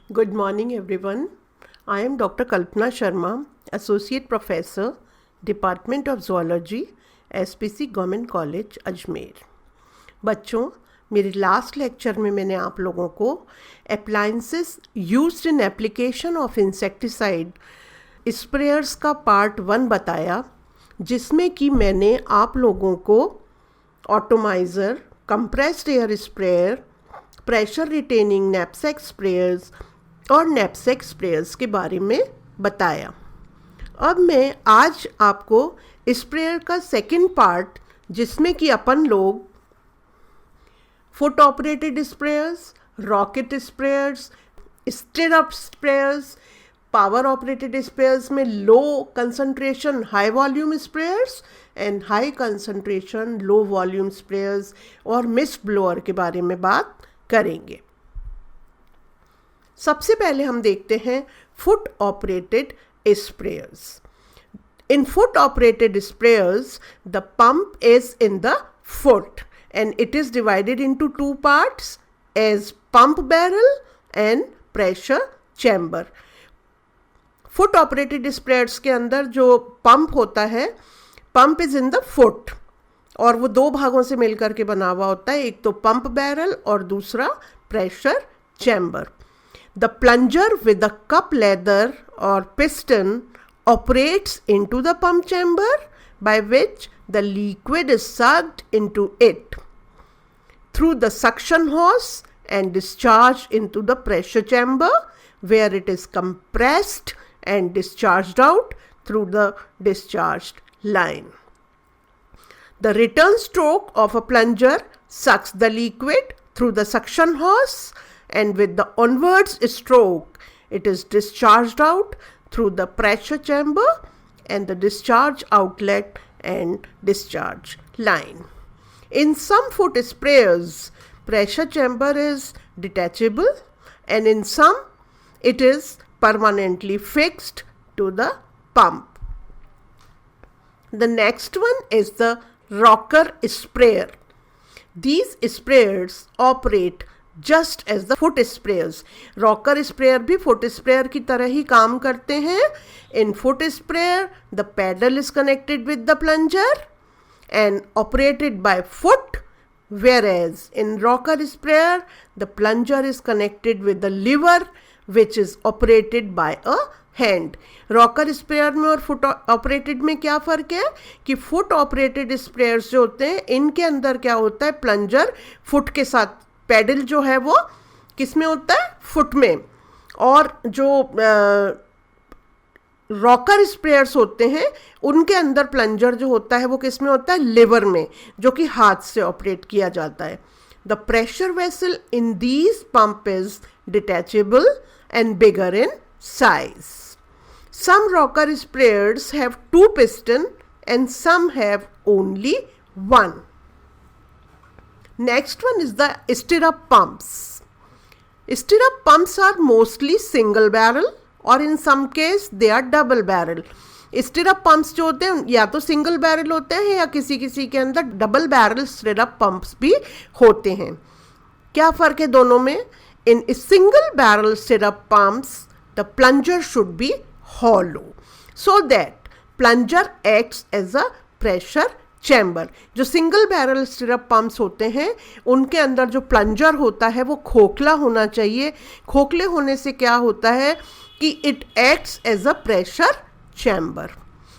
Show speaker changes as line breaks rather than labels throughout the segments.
Good morning, everyone. I am Dr. Kalpana Sharma, Associate Professor, Department of Zoology, SPC Government College, Ajmer. बच्चों, मेरे last lecture में मैंने आप लोगों को appliances used in application of insecticide sprayers का part 1 बताया, जिसमें कि मैंने आप लोगों को atomiser, compressed air sprayer, pressure retaining knapsack sprayers और नैपसैक स्प्रेयर्स के बारे में बताया। अब मैं आज आपको स्प्रेयर का सेकंड पार्ट, जिसमें कि अपन लोग foot operated sprayers, rocket sprayers, stirrup sprayers, power operated sprayers में low concentration high volume sprayers and high concentration low volume sprayers और मिस्ट ब्लोअर के बारे में बात करेंगे। सबसे पहले हम देखते हैं foot operated sprayers. In foot operated sprayers the pump is in the foot and it is divided into two parts as pump barrel and pressure chamber. Foot operated sprayers के अंदर जो पंप होता है, pump is in the foot, और वो दो भागों से मिलकर के बना हुआ होता है, एक तो पंप बैरल और दूसरा pressure chamber. The plunger with the cup leather और piston operates into the pump chamber by which the liquid is sucked into it through the suction hose and discharged into the pressure chamber where it is compressed and discharged out through the discharged line. The return stroke of a plunger sucks the liquid through the suction hose, and with the onwards stroke it is discharged out through the pressure chamber and the discharge outlet and discharge line. In some foot sprayers, pressure chamber is detachable, and in some it is permanently fixed to the pump. The next one is the rocker sprayer. These sprayers operate just as the foot sprayers. Rocker sprayer भी foot sprayer की तरह ही काम करते हैं। In foot sprayer, the pedal is connected with the plunger and operated by foot, whereas in rocker sprayer, the plunger is connected with the lever which is operated by a hand. Rocker sprayer में और foot operated में क्या फ़र्क है कि foot operated sprayers जो होते हैं, इनके अंदर क्या होता है, प्लंजर फुट के साथ, पैडल जो है वो किस में होता है, फुट में, और जो रॉकर स्प्रेयर्स होते हैं उनके अंदर प्लंजर जो होता है वो किस में होता है, लिवर में, जो कि हाथ से ऑपरेट किया जाता है। The pressure vessel in these pump is detachable and bigger in size. Some rocker sprayers have 2 piston and some have only 1. Next one is the stirrup pumps. Stirrup pumps are mostly single barrel or in some case they are double barrel. Stirrup pumps जो होते हैं या तो single barrel होते हैं या किसी किसी के अंदर डबल बैरल स्टिरअप पंप्स भी होते हैं। क्या फ़र्क है दोनों में? In single barrel stirrup pumps the plunger should be hollow so that plunger acts as a pressure chamber. जो सिंगल बैरल स्टिरअप पंप्स होते हैं उनके अंदर जो प्लंजर होता है वो खोखला होना चाहिए। खोखले होने से क्या होता है कि it acts as a pressure chamber.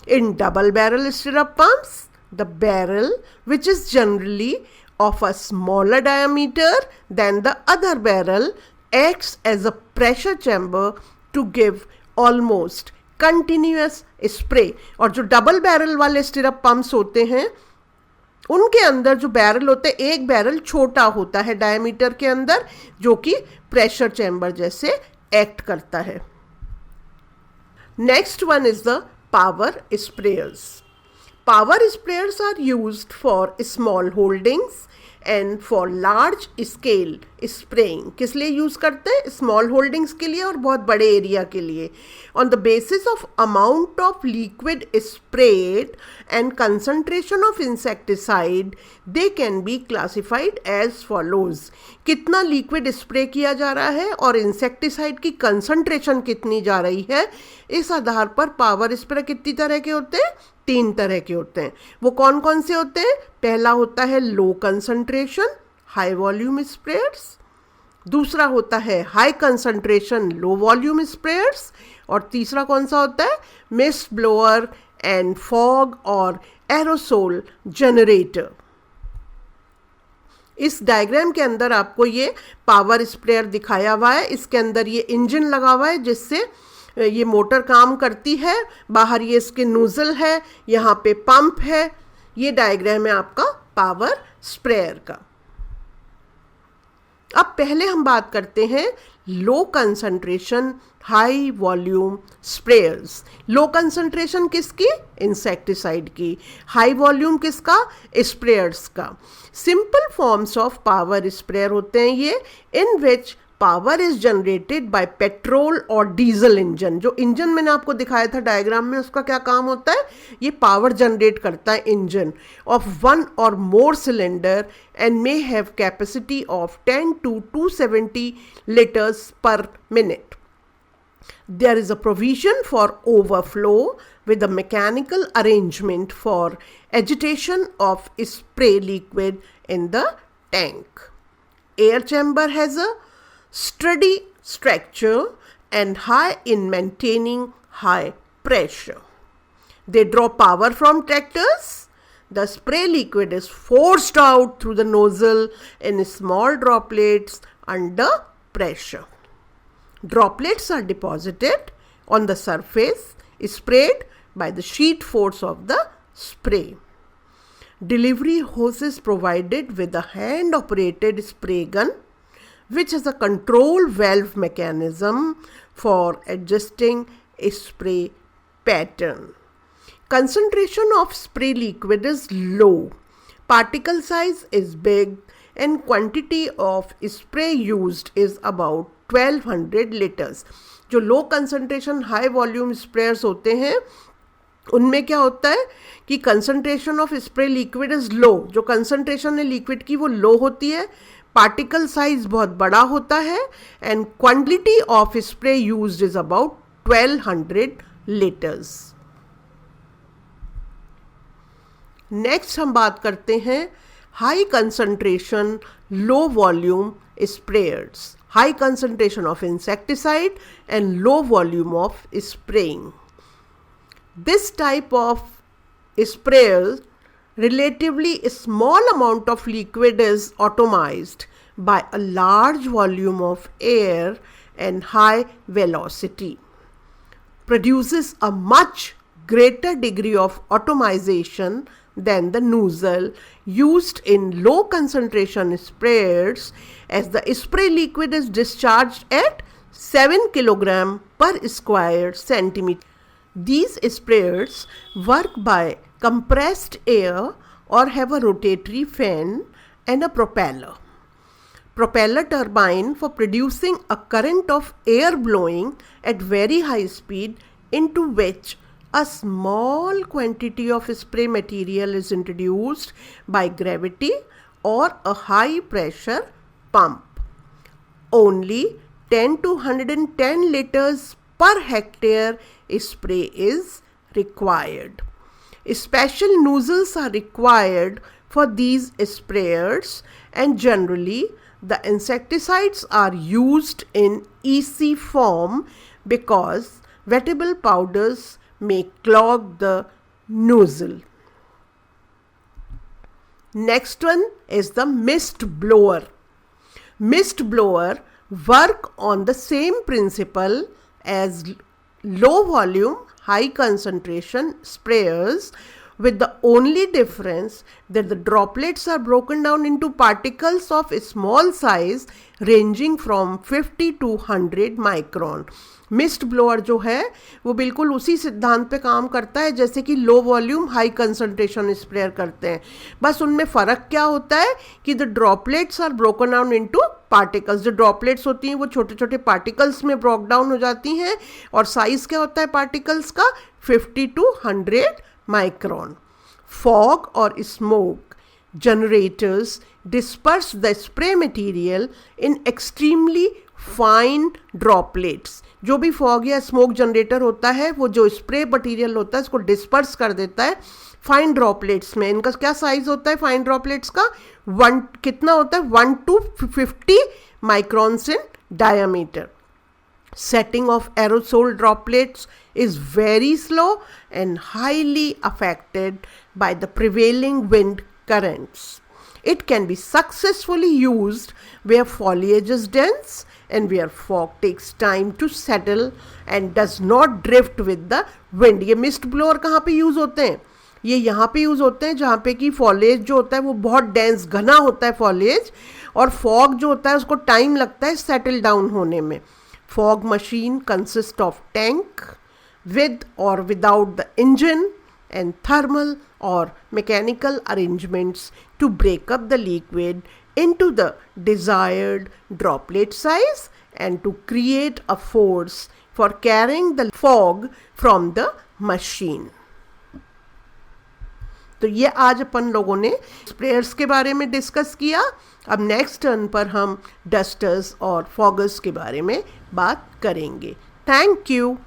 In double barrel stirrup pumps, the barrel, which is generally of a smaller diameter than the other barrel, acts as a pressure chamber to give almost continuous spray. और जो double barrel वाले stirrup pumps होते हैं उनके अंदर जो barrel होते हैं, एक बैरल छोटा होता है डायमीटर के अंदर, जो कि प्रेशर चैम्बर जैसे एक्ट करता है। Next one is the power sprayers. Power sprayers are used for small holdings and for large scale spraying. किस लिए यूज करते हैं? स्मॉल होल्डिंग्स के लिए और बहुत बड़े एरिया के लिए. On the basis of amount of liquid sprayed and concentration of insecticide, they can be classified as follows. कितना लिक्विड स्प्रे किया जा रहा है और इंसेक्टिसाइड की कंसंट्रेशन कितनी जा रही है, इस आधार पर पावर स्प्रे कितनी तरह के होते हैं? 3 तरह के होते हैं. वो कौन कौन से होते हैं? पहला होता है लो कंसंट्रेशन हाई वॉल्यूम स्प्रेयर्स, दूसरा होता है high concentration low volume sprayers, और तीसरा कौन सा होता है? मिस्ट ब्लोअर एंड फॉग और एरोसोल जनरेटर. इस डायग्राम के अंदर आपको ये पावर स्प्रेयर दिखाया हुआ है. इसके अंदर ये इंजन लगा हुआ है जिससे ये मोटर काम करती है. बाहर ये इसके नोजल है, यहाँ पे पंप है. ये डायग्राम है आपका पावर स्प्रेयर का. अब पहले हम बात करते हैं low concentration high volume sprayers. Low concentration किसकी? इंसेक्टिसाइड की. हाई वॉल्यूम किसका? स्प्रेयर्स का. Simple forms of power sprayer होते हैं ये, in which power is generated by petrol और डीजल इंजन. जो इंजन मैंने आपको दिखाया था डायग्राम में, उसका क्या काम होता है? ये पावर जनरेट करता है engine of 1 or more cylinder and may have capacity of 10 to 270 liters per minute. There is a provision for overflow with a mechanical arrangement for agitation of spray liquid in the tank. Air chamber has a sturdy structure and high in maintaining high pressure. They draw power from tractors. The spray liquid is forced out through the nozzle in small droplets under pressure. Droplets are deposited on the surface, sprayed by the sheet force of the spray. Delivery hose is provided with a hand-operated spray gun, which has a control valve mechanism for adjusting a spray pattern. Concentration of spray liquid is low, particle size is big, and quantity of spray used is about 1200 liters. जो लो concentration high volume sprayers होते हैं उनमें क्या होता है कि concentration of spray liquid is low. जो concentration है लिक्विड की वो लो होती है, पार्टिकल साइज बहुत बड़ा होता है, and quantity of spray used is about 1200 litres. Next हम बात करते हैं high concentration low volume sprayers. High concentration of insecticide and low volume of spraying. This type of sprayer, relatively small amount of liquid is atomized by a large volume of air and high velocity. Produces a much greater degree of atomization than the nozzle used in low concentration sprayers, as the spray liquid is discharged at 7 kg per square centimeter. These sprayers work by compressed air or have a rotatory fan and a propeller. Propeller turbine for producing a current of air blowing at very high speed, into which a small quantity of spray material is introduced by gravity or a high pressure pump. Only 10 to 110 liters per hectare spray is required. Special nozzles are required for these sprayers, and generally the insecticides are used in EC form because wettable powders may clog the nozzle. Next one is the mist blower. Mist blower work on the same principle as low volume high concentration sprayers, with the only difference that the droplets are broken down into particles of small size ranging from 50 to 100 micron. Mist blower जो है वो बिल्कुल उसी सिद्धांत पे काम करता है जैसे कि low volume high concentration sprayer करते हैं, बस उनमें फ़र्क क्या होता है कि the droplets are broken down into particles. जो ड्रॉपलेट्स होती हैं वो छोटे छोटे पार्टिकल्स में ब्रोक डाउन हो जाती हैं और साइज़ क्या होता है पार्टिकल्स का 50 to 100 माइक्रोन. फॉग और smoke generators disperse the spray material in extremely fine droplets. जो भी फॉग या स्मोक जनरेटर होता है वो जो स्प्रे मटीरियल होता है इसको डिस्पर्स कर देता है फाइन ड्रॉपलेट्स में. इनका क्या साइज होता है फाइन ड्रॉपलेट्स का? कितना होता है? 1 to 50 microns in diameter. Setting of aerosol droplets is very slow and highly affected by the prevailing wind currents. It can be successfully used where foliage is dense and where fog takes time to settle and does not drift with the wind. ये mist blower कहाँ पे use होते हैं? ये यहाँ पे use होते हैं जहाँ पे कि फॉलेज जो होता है वो बहुत डेंस घना होता है फॉलेज, और फॉग जो होता है उसको टाइम लगता है सेटल डाउन होने में. Fog machine consists of tank with or without the engine and thermal or mechanical arrangements to break up the liquid into the desired droplet size and to create a force for carrying the fog from the machine. तो ये आज अपन लोगों ने sprayers के बारे में discuss किया. अब नेक्स्ट टर्न पर हम डस्टर्स और फॉगर्स के बारे में बात करेंगे. Thank you.